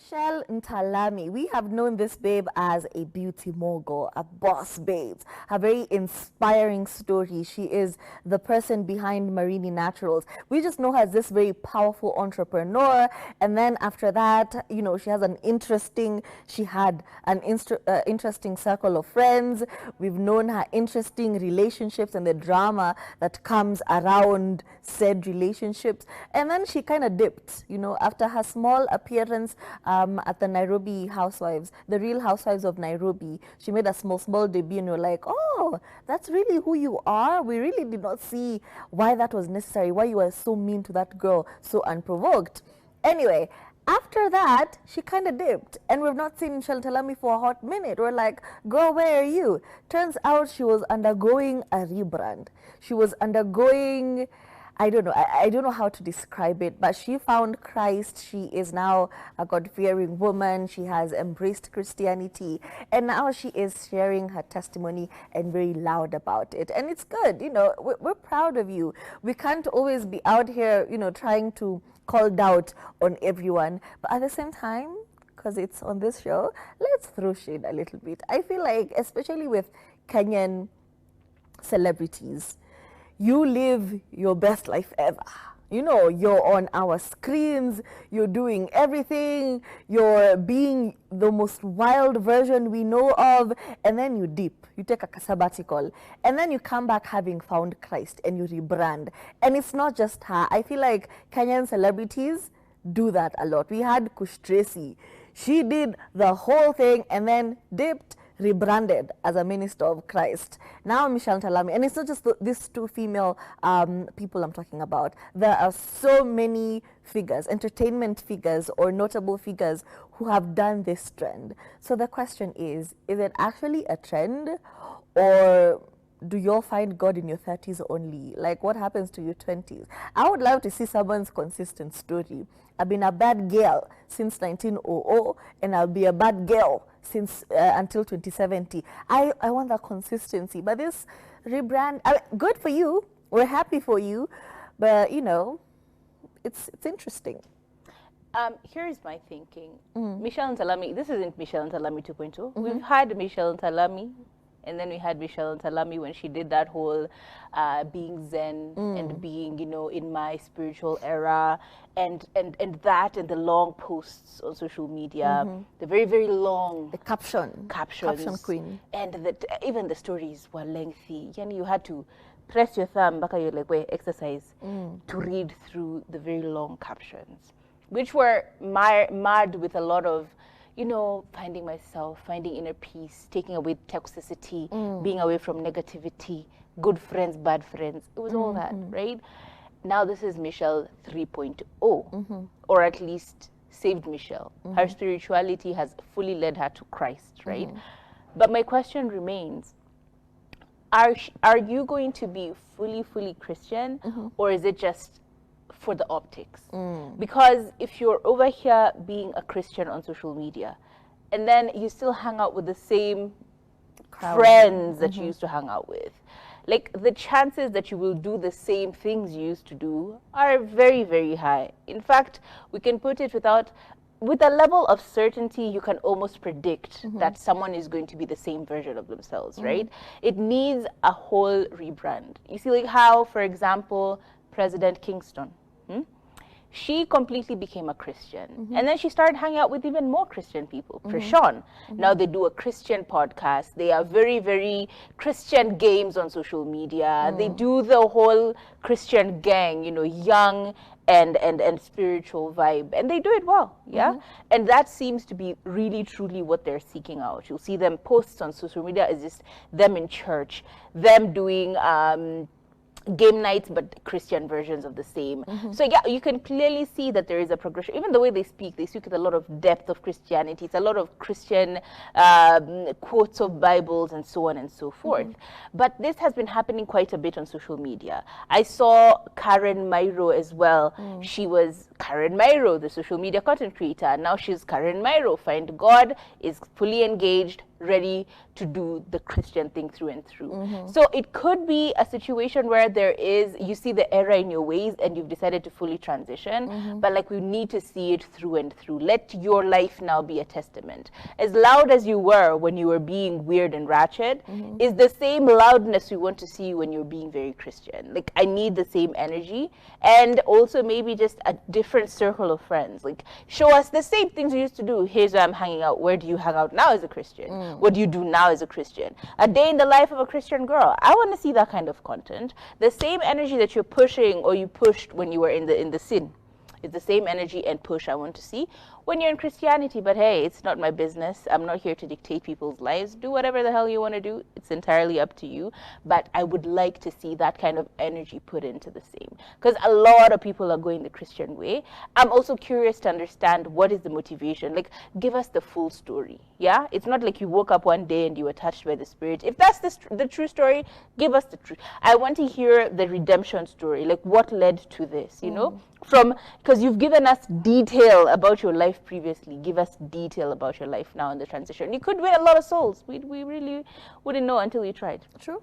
Mitchelle Ntalami, we have known this babe as a beauty mogul, a boss babe, a very inspiring story. She is the person behind Marini Naturals. We just know her as this very powerful entrepreneur, and then after that, you know, she had an interesting circle of friends. We've known her interesting relationships and the drama that comes around said relationships, and then she kind of dipped, you know, after her small appearance at the Nairobi Housewives, the Real Housewives of Nairobi. She made a small debut, and you're like, oh, that's really who you are? We really did not see why that was necessary, why you were so mean to that girl, so unprovoked. Anyway, after that, she kind of dipped, and we've not seen Mitchelle Ntalami for a hot minute. We're like, girl, where are you? Turns out she was undergoing a rebrand. She was undergoing, I don't know, I don't know how to describe it, but she found Christ. She is now a God-fearing woman. She has embraced Christianity, and now she is sharing her testimony and very loud about it. And it's good, you know, we're proud of you. We can't always be out here, you know, trying to call doubt on everyone, but at the same time, because it's on this show, let's throw shade a little bit. I feel like, especially with Kenyan celebrities, you live your best life ever. You know, you're on our screens, you're doing everything, you're being the most wild version we know of, and then you dip, you take a sabbatical, and then you come back having found Christ and you rebrand. And it's not just her. I feel like Kenyan celebrities do that a lot. We had Kush Tracy. She did the whole thing and then dipped, rebranded as a minister of Christ. Now Mitchelle Ntalami, and it's not just these two female people I'm talking about. There are so many figures, entertainment figures or notable figures who have done this trend. So the question is it actually a trend, or do you all find God in your 30s only? Like, what happens to your 20s? I would love to see someone's consistent story. I've been a bad girl since 1900, and I'll be a bad girl since until 2070. I want that consistency. But this rebrand, good for you. We're happy for you. But, you know, it's interesting. Here's my thinking. Mitchelle Ntalami, this isn't Mitchelle Ntalami 2.0. We've had Mitchelle Ntalami, and then we had Mitchelle Ntalami when she did that whole being Zen and being, you know, in my spiritual era, and that and the long posts on social media, the very, very long The caption queen. And even the stories were lengthy. You had to press your thumb back, you're like, wait, exercise to read through the very long captions, which were marred with a lot of, you know, finding myself, finding inner peace, taking away toxicity, being away from negativity, good friends, bad friends. It was all that, right? Now this is Mitchelle 3.0, or at least saved Mitchelle. Her spirituality has fully led her to Christ, right? But my question remains, are you going to be fully Christian, or is it just for the optics? Because if you're over here being a Christian on social media, and then you still hang out with the same friends that you used to hang out with, like, the chances that you will do the same things you used to do are very, very high. In fact, we can put it with a level of certainty, you can almost predict that someone is going to be the same version of themselves, right? It needs a whole rebrand. You see, like how, for example, President Kingston, she completely became a Christian. And then she started hanging out with even more Christian people. Prashon. Now they do a Christian podcast. They are very, very Christian games on social media. They do the whole Christian gang, you know, young and spiritual vibe. And they do it well, yeah? And that seems to be really, truly what they're seeking out. You'll see them posts on social media is just them in church, them doing game nights, but Christian versions of the same. So yeah, you can clearly see that there is a progression. Even the way they speak with a lot of depth of Christianity. It's a lot of Christian quotes of Bibles and so on and so forth. But this has been happening quite a bit on social media. I saw Karen Myro as well. She was Karen Myro, the social media content creator. Now she's Karen Myro. Find God, is fully engaged, ready to do the Christian thing through and through. So it could be a situation where you see the error in your ways and you've decided to fully transition, but like we need to see it through and through. Let your life now be a testament. As loud as you were when you were being weird and ratchet is the same loudness we want to see when you're being very Christian. Like I need the same energy, and also maybe just a different circle of friends. Like show us the same things you used to do. Here's where I'm hanging out. Where do you hang out now as a Christian? What do you do now as a Christian? A day in the life of a Christian girl. I want to see that kind of content. The same energy that you're pushing or you pushed when you were in the sin. It's the same energy and push I want to see when you're in Christianity. But hey, it's not my business. I'm not here to dictate people's lives. Do whatever the hell you want to do. It's entirely up to you. But I would like to see that kind of energy put into the same, because a lot of people are going the Christian way. I'm also curious to understand what is the motivation. Like, give us the full story. Yeah, it's not like you woke up one day and you were touched by the Spirit. If that's the true story, give us the truth. I want to hear the redemption story. Like, what led to this, you know? Because you've given us detail about your life previously. Give us detail about your life now in the transition. You could win a lot of souls. We really wouldn't know until you tried. True.